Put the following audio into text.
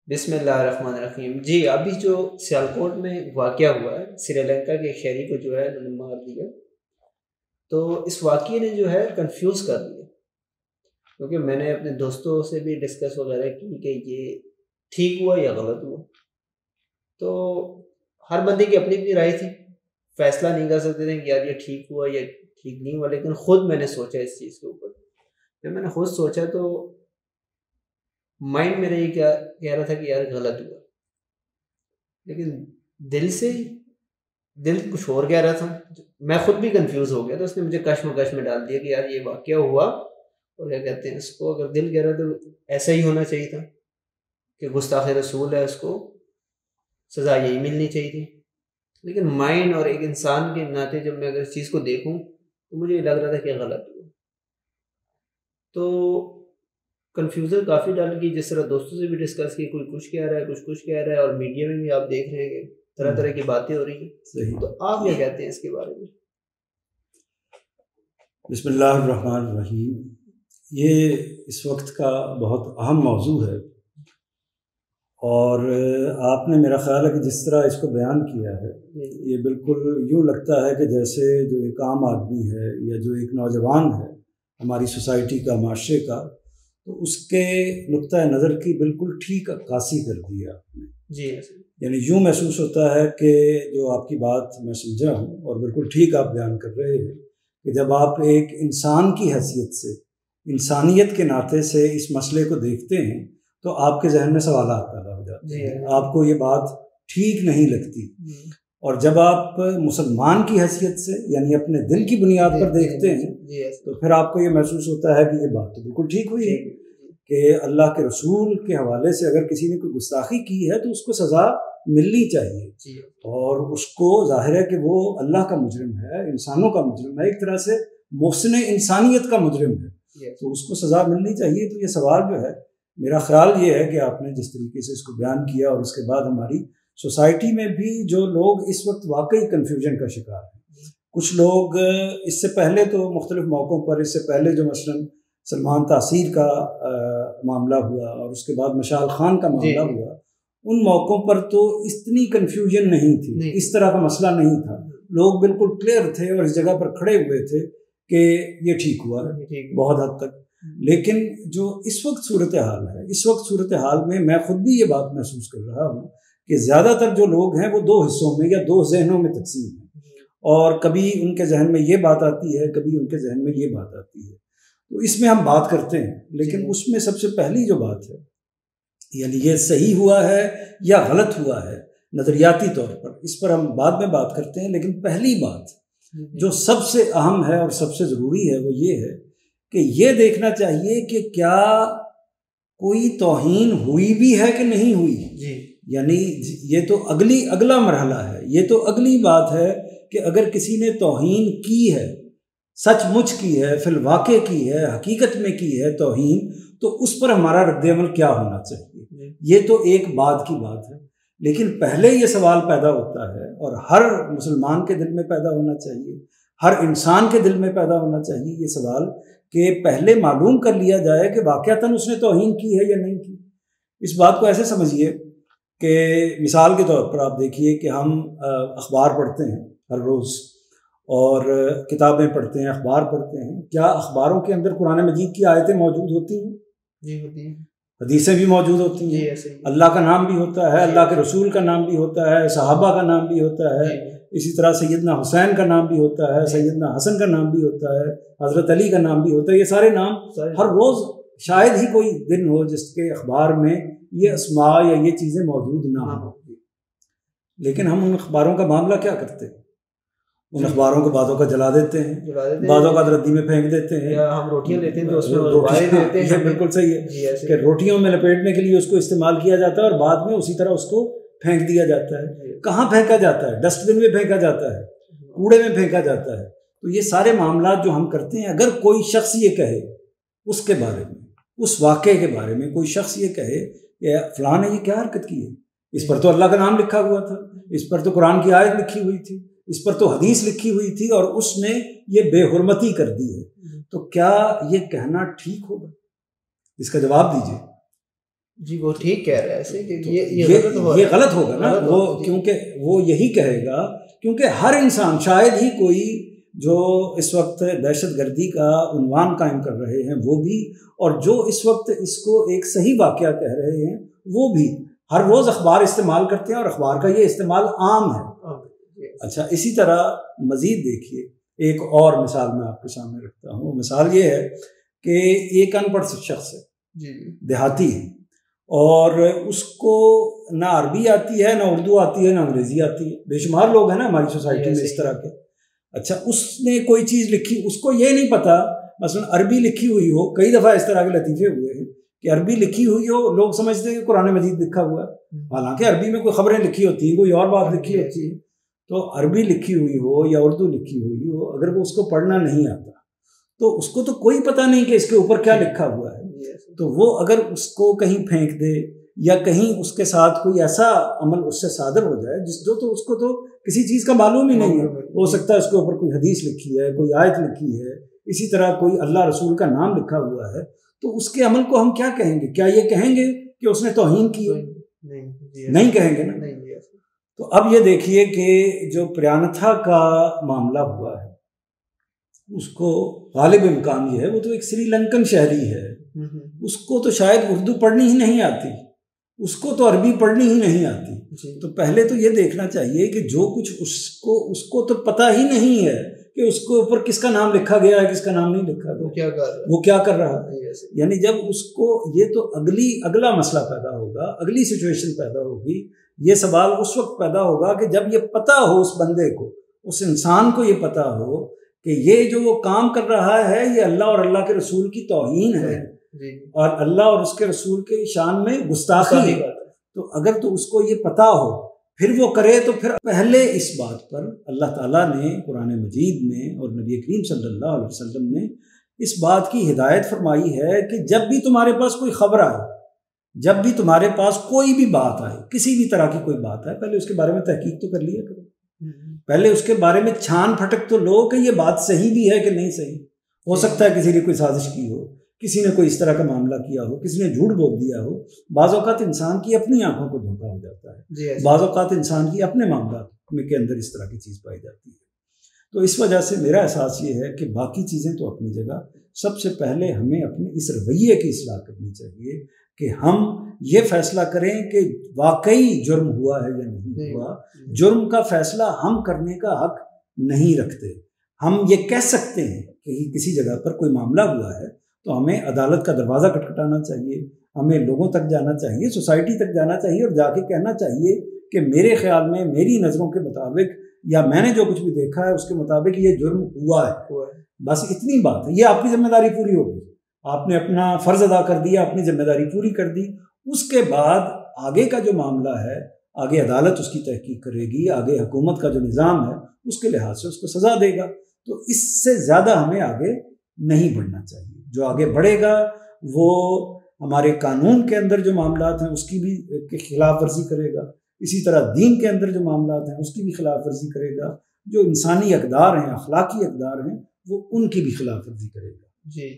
बिस्मिल्लाहिर्रहमानिर्रहीम। जी, अभी जो सियालकोट में वाक़या हुआ है, श्रीलंका के एक शहरी को जो है उन्होंने मार दिया। तो इस वाक़ये ने जो है कन्फ्यूज़ कर दिया, क्योंकि मैंने अपने दोस्तों से भी डिस्कस वगैरह की कि ये ठीक हुआ या गलत हुआ। तो हर बंदे की अपनी-अपनी राय थी, फ़ैसला नहीं कर सकते थे कि यार ये ठीक हुआ या ठीक नहीं हुआ। लेकिन खुद मैंने सोचा इस चीज़ के ऊपर। जब मैंने खुद सोचा तो माइंड मेरा ये क्या कह रहा था कि यार गलत हुआ, लेकिन दिल से दिल कुछ और कह रहा था। मैं खुद भी कंफ्यूज हो गया, तो उसने मुझे कश्मकश में डाल दिया कि यार ये वाकया हुआ, और क्या कहते हैं इसको, अगर दिल कह रहा तो ऐसा ही होना चाहिए था कि गुस्ताखे रसूल है, उसको सज़ा यही मिलनी चाहिए थी। लेकिन माइंड और एक इंसान के नाते जब मैं अगर इस चीज़ को देखूं तो मुझे लग रहा था कि गलत हुआ। तो कन्फ्यूज़न काफ़ी डाल की, जिस तरह दोस्तों से भी डिस्कस की, कोई कुछ कह रहा है, कुछ कह रहा है, और मीडिया में भी आप देख रहे हैं तरह तरह की बातें हो रही हैं। तो आप क्या कहते हैं इसके बारे में? बिस्मिल्लाहिर्रहमानिर्रहीम। ये इस वक्त का बहुत अहम मौजू है, और आपने मेरा ख्याल है कि जिस तरह इसको बयान किया है, ये बिल्कुल यूँ लगता है कि जैसे जो एक आम आदमी है या जो एक नौजवान है हमारी सोसाइटी का, माशरे का, तो उसके नुक्ता नज़र की बिल्कुल ठीक अक्कासी कर दी है आपने। जी, यानी यूँ महसूस होता है कि जो आपकी बात मैं समझा हूँ, और बिल्कुल ठीक आप बयान कर रहे हैं कि जब आप एक इंसान की हैसियत से, इंसानियत के नाते से इस मसले को देखते हैं तो आपके जहन में सवालात पैदा हो जाते हैं, आपको ये बात ठीक नहीं लगती। और जब आप मुसलमान की हैसियत से, यानी अपने दिल की बुनियाद पर देखते हैं, तो फिर आपको ये महसूस होता है कि ये बात तो बिल्कुल ठीक हुई है कि अल्लाह के रसूल के हवाले से अगर किसी ने कोई गुस्ताखी की है तो उसको सज़ा मिलनी चाहिए, और उसको जाहिर है कि वो अल्लाह का मुजरिम है, इंसानों का मुजरिम है, एक तरह से मोहसिन इंसानियत का मुजरिम है, तो उसको सज़ा मिलनी चाहिए। तो ये सवाल जो है, मेरा ख्याल ये है कि आपने जिस तरीके से इसको बयान किया, और उसके बाद हमारी सोसाइटी में भी जो लोग इस वक्त वाकई कन्फ्यूजन का शिकार हैं, कुछ लोग इससे पहले तो मुख्तलिफ मौक़ों पर, इससे पहले जो मसलन सलमान तासीर का मामला हुआ और उसके बाद मशाल खान का मामला हुआ, उन मौक़ों पर तो इतनी कन्फ्यूजन नहीं थी, इस तरह का मसला नहीं था, लोग बिल्कुल क्लियर थे और इस जगह पर खड़े हुए थे कि ये ठीक हुआ बहुत हद तक। लेकिन जो इस वक्त सूरत हाल है, इस वक्त सूरत हाल में मैं खुद भी ये बात महसूस कर रहा हूँ कि ज़्यादातर जो लोग हैं वो दो हिस्सों में या दो जहनों में तकसीम हैं, और कभी उनके जहन में ये बात आती है, कभी उनके जहन में ये बात आती है। तो इसमें हम बात करते हैं, लेकिन उसमें सबसे पहली जो बात है, यानी ये सही हुआ है या गलत हुआ है नज़रियाती तौर पर, इस पर हम बाद में बात करते हैं। लेकिन पहली बात जो सबसे अहम है और सबसे ज़रूरी है वो ये है कि ये देखना चाहिए कि क्या कोई तौहीन हुई भी है कि नहीं हुई। यानी ये तो अगला मरहला है, ये तो अगली बात है कि अगर किसी ने तौहीन की है, सचमुच की है, फिल वाक़े की है, हकीकत में की है तौहीन, तो उस पर हमारा रद्द-ए-अमल क्या होना चाहिए, ये तो एक बाद की बात है। लेकिन पहले ये सवाल पैदा होता है, और हर मुसलमान के दिल में पैदा होना चाहिए, हर इंसान के दिल में पैदा होना चाहिए ये सवाल कि पहले मालूम कर लिया जाए कि वाक़अतन उसने तौहीन की है या नहीं की। इस बात को ऐसे समझिए कि मिसाल के तौर पर आप देखिए कि हम अखबार पढ़ते हैं हर रोज़, और किताबें पढ़ते हैं, अखबार पढ़ते हैं। क्या अखबारों के अंदर कुरान मजीद की आयतें मौजूद होती हैं? जी, होती हैं। हदीसें भी मौजूद होती हैं, अल्लाह का नाम भी होता है, अल्लाह के रसूल का नाम भी होता है, सहाबा का नाम भी होता है, इसी तरह सैयदना हुसैन का नाम भी होता है, सैयदना हसन का नाम भी होता है, हज़रत अली का नाम भी होता है। ये सारे नाम हर रोज़, शायद ही कोई दिन हो जिसके अखबार में ये अस्मा या ये चीज़ें मौजूद ना हो। लेकिन हम उन अखबारों का मामला क्या करते हैं? उन अखबारों को बातों का जला देते हैं, बातों का रद्दी में फेंक देते हैं, या हम रोटियां लेते हैं तो उसमें रोटियां देते हैं। बिल्कुल सही है कि रोटियों में लपेटने के लिए उसको इस्तेमाल किया जाता है और बाद में उसी तरह उसको फेंक दिया जाता है। कहाँ फेंका जाता है? डस्टबिन में फेंका जाता है, कूड़े में फेंका जाता है। तो ये सारे मामला जो हम करते हैं, अगर कोई शख्स ये कहे उसके बारे में, उस वाक़े के बारे में कोई शख्स ये कहे कि फलां ने ये क्या हरकत की है, इस पर तो अल्लाह का नाम लिखा हुआ था, इस पर तो कुरान की आयत लिखी हुई थी, इस पर तो हदीस लिखी हुई थी, और उसने ये बेहुरमती कर दी है, तो क्या ये कहना ठीक होगा? इसका जवाब दीजिए। जी वो ठीक कह रहा है ऐसे कि तो ये गलत होगा ना वो, क्योंकि वो यही कहेगा, क्योंकि हर इंसान, शायद ही कोई जो इस वक्त दहशतगर्दी का उन्वान कायम कर रहे हैं वो भी, और जो इस वक्त इसको एक सही वाक़या कह रहे हैं वो भी हर रोज़ अखबार इस्तेमाल करते हैं और अखबार का ये इस्तेमाल आम है। अच्छा, इसी तरह मज़ीद देखिए, एक और मिसाल मैं आपके सामने रखता हूँ। मिसाल ये है कि एक अनपढ़ शख्स है, देहाती है, और उसको ना अरबी आती है, ना उर्दू आती है, ना अंग्रेज़ी आती है। बेशुमार लोग हैं ना हमारी सोसाइटी में इस तरह के। अच्छा, उसने कोई चीज़ लिखी, उसको ये नहीं पता, मसलन अरबी लिखी हुई हो, कई दफ़ा इस तरह के लतीफ़े हुए हैं कि अरबी लिखी हुई हो, लोग समझते हैं कि कुरान मजीद लिखा हुआ है, हालांकि अरबी में कोई ख़बरें लिखी होती हैं, कोई और बात लिखी होती है। तो अरबी लिखी हुई हो या उर्दू लिखी हुई हो, अगर वो उसको पढ़ना नहीं आता तो उसको तो कोई पता नहीं कि इसके ऊपर क्या लिखा हुआ है। तो वो अगर उसको कहीं फेंक दे या कहीं उसके साथ कोई ऐसा अमल उससे सादर हो जाए जो तो उसको तो किसी चीज़ का मालूम ही नहीं है, हो सकता है उसके ऊपर कोई हदीस लिखी है, कोई आयत लिखी है, इसी तरह कोई अल्लाह रसूल का नाम लिखा हुआ है, तो उसके अमल को हम क्या कहेंगे? क्या ये कहेंगे कि उसने तौहीन की है? नहीं कहेंगे ना। तो अब ये देखिए कि जो प्रियानथा का मामला हुआ है, उसको गालिब इम्कान ये है, वो तो एक श्रीलंकन शहरी है, उसको तो शायद उर्दू पढ़नी ही नहीं आती, उसको तो अरबी पढ़नी ही नहीं आती। तो पहले तो ये देखना चाहिए कि जो कुछ उसको तो पता ही नहीं है कि उसके ऊपर किसका नाम लिखा गया है, किसका नाम नहीं लिखा गया, वो क्या कर रहा है। यानी जब उसको ये तो अगला मसला पैदा होगा, अगली सिचुएशन पैदा होगी, ये सवाल उस वक्त पैदा होगा कि जब ये पता हो उस बंदे को, उस इंसान को ये पता हो कि ये जो वो काम कर रहा है ये अल्लाह और अल्लाह के रसूल की तौहीन है और अल्लाह और उसके रसूल के शान में गुस्ताखी है। तो अगर तो उसको ये पता हो फिर वो करे, तो फिर पहले इस बात पर अल्लाह ताला ने कुरान मजीद में और नबी करीम सल्लल्लाहु अलैहि वसल्लम ने इस बात की हिदायत फरमाई है कि जब भी तुम्हारे पास कोई खबर आए, जब भी तुम्हारे पास कोई भी बात आए, किसी भी तरह की कोई बात आए, पहले उसके बारे में तहकीक तो कर लिया करो, पहले उसके बारे में छान फटक तो लो कि ये बात सही भी है कि नहीं सही। हो सकता है किसी ने कोई साजिश की हो, किसी ने कोई इस तरह का मामला किया हो, किसी ने झूठ बोल दिया हो। बाज़ औक़ात इंसान की अपनी आंखों को धोखा हो जाता है, बाज़ औक़ात इंसान की अपने मामला के अंदर इस तरह की चीज़ पाई जाती है। तो इस वजह से मेरा एहसास ये है कि बाकी चीज़ें तो अपनी जगह, सबसे पहले हमें अपने इस रवैये की इस्लाह करनी चाहिए कि हम ये फैसला करें कि वाकई जुर्म हुआ है या नहीं हुआ। जुर्म का फैसला हम करने का हक नहीं रखते। हम ये कह सकते हैं कि किसी जगह पर कोई मामला हुआ है तो हमें अदालत का दरवाज़ा खटखटाना चाहिए, हमें लोगों तक जाना चाहिए, सोसाइटी तक जाना चाहिए और जाके कहना चाहिए कि मेरे ख्याल में, मेरी नज़रों के मुताबिक या मैंने जो कुछ भी देखा है उसके मुताबिक ये जुर्म हुआ है। बस इतनी बात है, ये आपकी जिम्मेदारी पूरी होगी, आपने अपना फ़र्ज़ अदा कर दिया, अपनी जिम्मेदारी पूरी कर दी। उसके बाद आगे का जो मामला है, आगे अदालत उसकी तहकीक करेगी, आगे हुकूमत का जो निज़ाम है उसके लिहाज से उसको सज़ा देगा। तो इससे ज़्यादा हमें आगे नहीं बढ़ना चाहिए। जो आगे बढ़ेगा वो हमारे कानून के अंदर जो मामलात हैं उसकी भी खिलाफ वर्जी करेगा, इसी तरह दीन के अंदर जो मामलात हैं उसकी भी खिलाफ वर्जी करेगा, जो इंसानी अक़दार हैं, अखलाकी अक़दार हैं, वो उनकी भी खिलाफ वर्जी करेगा। जी।